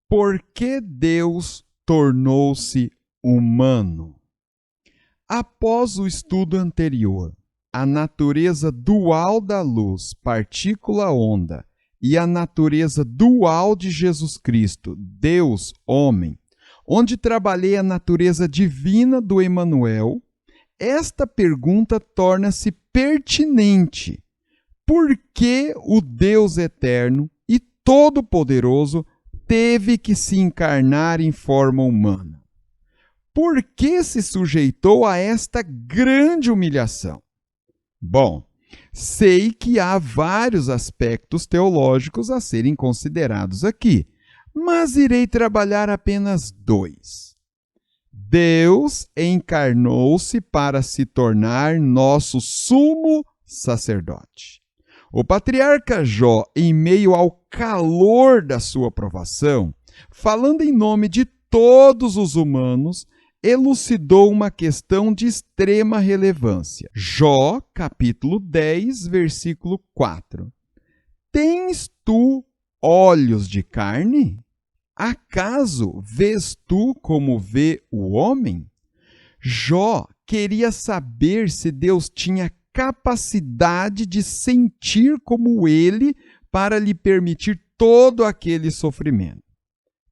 Por que Deus tornou-se humano? Após o estudo anterior, a natureza dual da luz, partícula-onda, e a natureza dual de Jesus Cristo, Deus, homem, onde trabalhei a natureza divina do Emanuel, esta pergunta torna-se pertinente. Por que o Deus eterno e todo-poderoso teve que se encarnar em forma humana? Por que se sujeitou a esta grande humilhação? Bom, sei que há vários aspectos teológicos a serem considerados aqui, mas irei trabalhar apenas dois. Deus encarnou-se para se tornar nosso sumo sacerdote. O patriarca Jó, em meio ao calor da sua provação, falando em nome de todos os humanos, elucidou uma questão de extrema relevância. Jó, capítulo 10, versículo 4. Tens tu olhos de carne? Acaso vês tu como vê o homem? Jó queria saber se Deus tinha capacidade de sentir como ele para lhe permitir todo aquele sofrimento.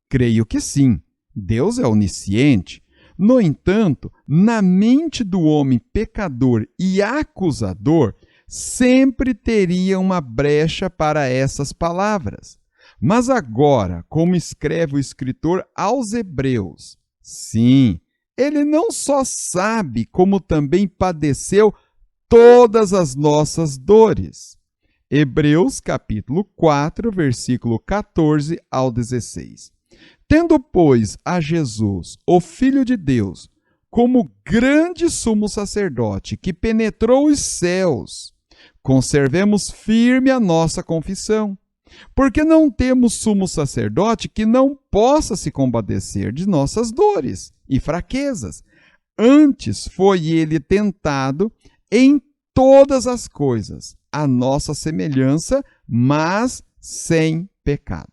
Creio que sim, Deus é onisciente. No entanto, na mente do homem pecador e acusador, sempre teria uma brecha para essas palavras. Mas agora, como escreve o escritor aos Hebreus, sim, ele não só sabe, como também padeceu todas as nossas dores. Hebreus capítulo 4, versículo 14 ao 16. Tendo, pois, a Jesus, o Filho de Deus, como grande sumo sacerdote que penetrou os céus, conservemos firme a nossa confissão, porque não temos sumo sacerdote que não possa se compadecer de nossas dores e fraquezas. Antes foi ele tentado em todas as coisas, a nossa semelhança, mas sem pecado.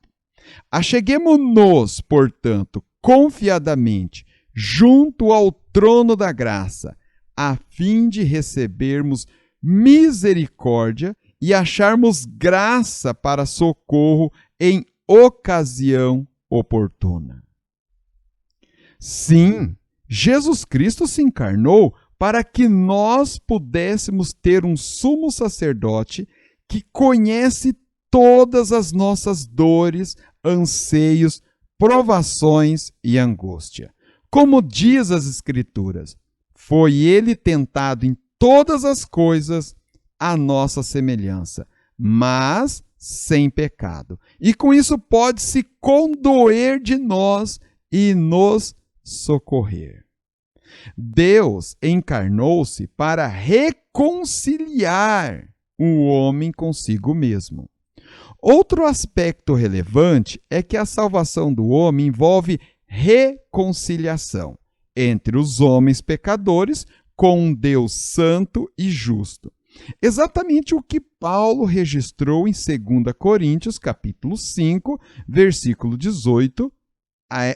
Acheguemo-nos, portanto, confiadamente junto ao trono da graça, a fim de recebermos misericórdia e acharmos graça para socorro em ocasião oportuna. Sim, Jesus Cristo se encarnou para que nós pudéssemos ter um sumo sacerdote que conhece todas as nossas dores, anseios, provações e angústia. Como diz as Escrituras, foi ele tentado em todas as coisas à nossa semelhança, mas sem pecado. E com isso pode se condoer de nós e nos socorrer. Deus encarnou-se para reconciliar o homem consigo mesmo. Outro aspecto relevante é que a salvação do homem envolve reconciliação entre os homens pecadores com um Deus santo e justo. Exatamente o que Paulo registrou em 2 Coríntios, capítulo 5, versículo 18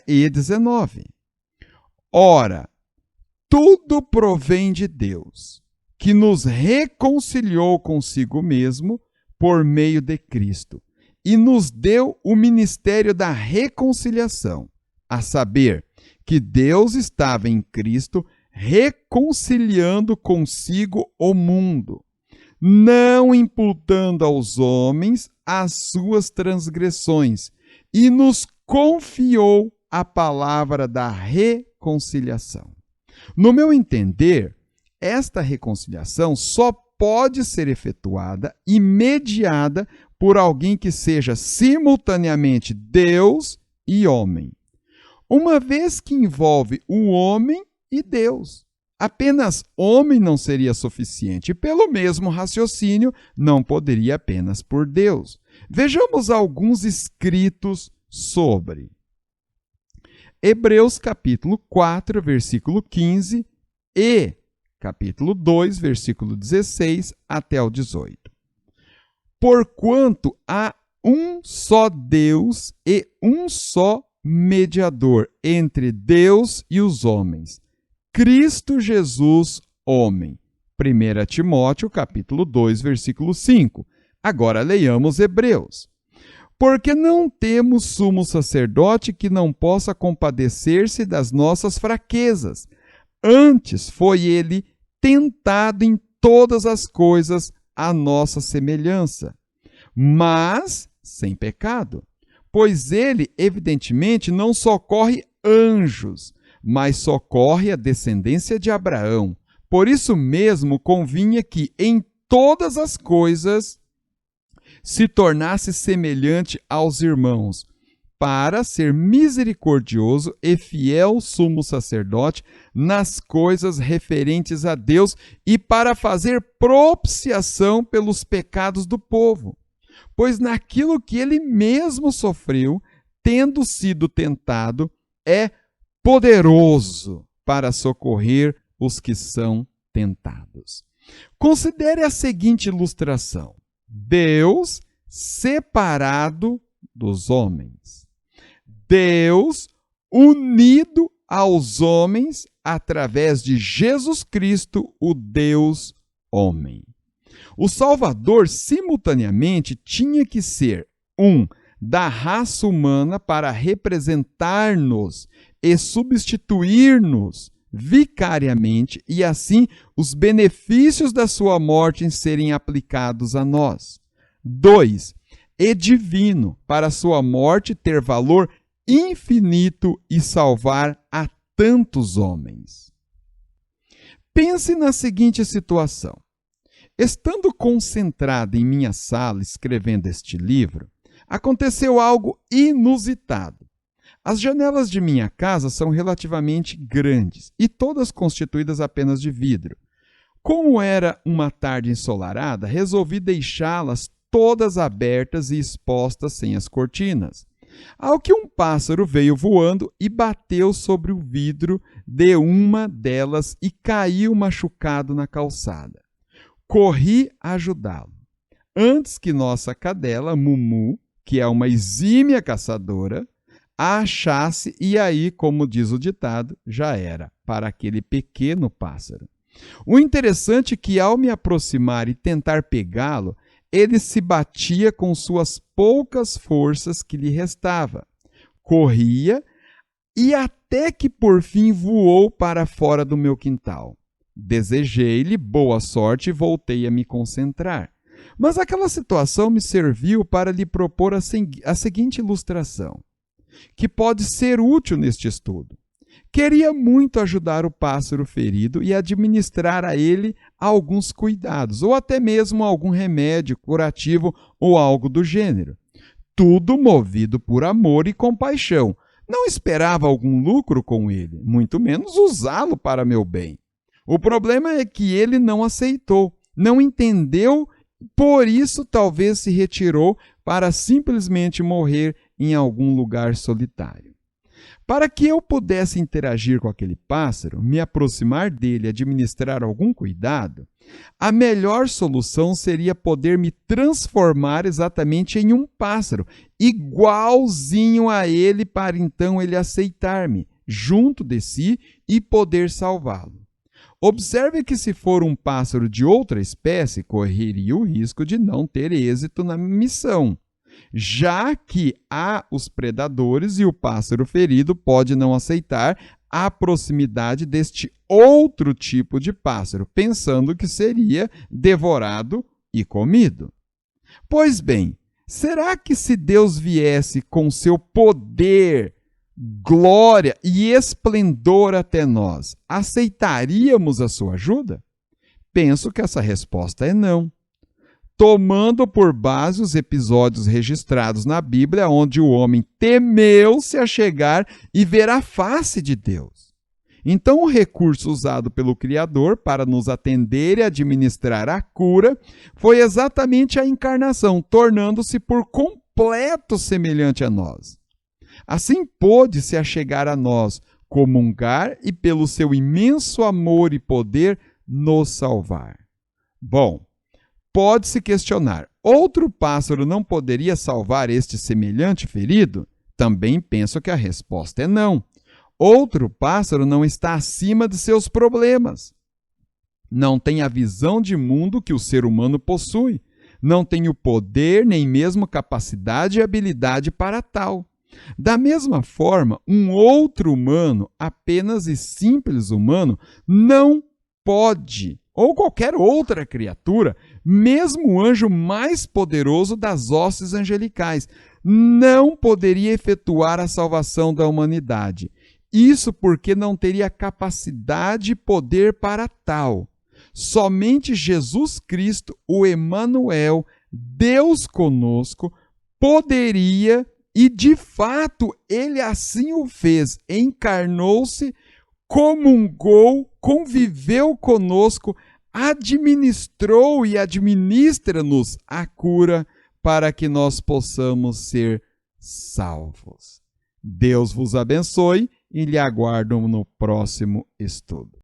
e 19. Ora, tudo provém de Deus, que nos reconciliou consigo mesmo por meio de Cristo, e nos deu o ministério da reconciliação, a saber, que Deus estava em Cristo reconciliando consigo o mundo, não imputando aos homens as suas transgressões, e nos confiou a palavra da reconciliação. No meu entender, esta reconciliação só pode ser efetuada e mediada por alguém que seja simultaneamente Deus e homem. Uma vez que envolve o homem e Deus. Apenas homem não seria suficiente, e pelo mesmo raciocínio, não poderia apenas por Deus. Vejamos alguns escritos sobre. Hebreus capítulo 4, versículo 15 e capítulo 2, versículo 16 até o 18. Porquanto há um só Deus e um só mediador entre Deus e os homens, Cristo Jesus, homem. 1 Timóteo, capítulo 2, versículo 5. Agora leiamos Hebreus. Porque não temos sumo sacerdote que não possa compadecer-se das nossas fraquezas. Antes foi ele tentado em todas as coisas à nossa semelhança, mas sem pecado. Pois ele, evidentemente, não socorre anjos, mas socorre a descendência de Abraão. Por isso mesmo convinha que em todas as coisas se tornasse semelhante aos irmãos, para ser misericordioso e fiel sumo sacerdote nas coisas referentes a Deus e para fazer propiciação pelos pecados do povo. Pois naquilo que ele mesmo sofreu, tendo sido tentado, é poderoso para socorrer os que são tentados. Considere a seguinte ilustração: Deus separado dos homens. Deus unido aos homens através de Jesus Cristo, o Deus homem. O Salvador, simultaneamente, tinha que ser da raça humana para representar-nos e substituir-nos vicariamente, e assim os benefícios da sua morte serem aplicados a nós. 2. E divino, para sua morte ter valor infinito e salvar a tantos homens. Pense na seguinte situação. Estando concentrado em minha sala escrevendo este livro, aconteceu algo inusitado. As janelas de minha casa são relativamente grandes e todas constituídas apenas de vidro. Como era uma tarde ensolarada, resolvi deixá-las todas abertas e expostas sem as cortinas. Ao que um pássaro veio voando e bateu sobre o vidro de uma delas e caiu machucado na calçada. Corri a ajudá-lo. Antes que nossa cadela, Mumu, que é uma exímia caçadora, a achasse, e aí, como diz o ditado, já era para aquele pequeno pássaro. O interessante é que, ao me aproximar e tentar pegá-lo, ele se batia com suas poucas forças que lhe restava. Corria e até que por fim voou para fora do meu quintal. Desejei-lhe boa sorte e voltei a me concentrar. Mas aquela situação me serviu para lhe propor a seguinte ilustração, que pode ser útil neste estudo. Queria muito ajudar o pássaro ferido e administrar a ele alguns cuidados, ou até mesmo algum remédio curativo ou algo do gênero. Tudo movido por amor e compaixão. Não esperava algum lucro com ele, muito menos usá-lo para meu bem. O problema é que ele não aceitou, não entendeu, por isso talvez se retirou para simplesmente morrer em algum lugar solitário. Para que eu pudesse interagir com aquele pássaro, me aproximar dele e administrar algum cuidado, a melhor solução seria poder me transformar exatamente em um pássaro, igualzinho a ele, para então ele aceitar-me junto de si e poder salvá-lo. Observe que se for um pássaro de outra espécie, correria o risco de não ter êxito na missão, já que há os predadores e o pássaro ferido pode não aceitar a proximidade deste outro tipo de pássaro, pensando que seria devorado e comido. Pois bem, será que se Deus viesse com seu poder, glória e esplendor até nós, aceitaríamos a sua ajuda? Penso que essa resposta é não. Tomando por base os episódios registrados na Bíblia, onde o homem temeu se achegar e ver a face de Deus. Então, o recurso usado pelo Criador para nos atender e administrar a cura foi exatamente a encarnação, tornando-se por completo semelhante a nós. Assim pôde se achegar a nós, comungar e, pelo seu imenso amor e poder, nos salvar. Bom, pode-se questionar, outro pássaro não poderia salvar este semelhante ferido? Também penso que a resposta é não. Outro pássaro não está acima de seus problemas. Não tem a visão de mundo que o ser humano possui. Não tem o poder, nem mesmo capacidade e habilidade para tal. Da mesma forma, um outro humano, apenas e simples humano, não pode, ou qualquer outra criatura, mesmo o anjo mais poderoso das hostes angelicais, não poderia efetuar a salvação da humanidade. Isso porque não teria capacidade e poder para tal. Somente Jesus Cristo, o Emanuel, Deus conosco, poderia, e de fato ele assim o fez, encarnou-se, comungou, conviveu conosco, administrou e administra-nos a cura para que nós possamos ser salvos. Deus vos abençoe e lhe aguardo no próximo estudo.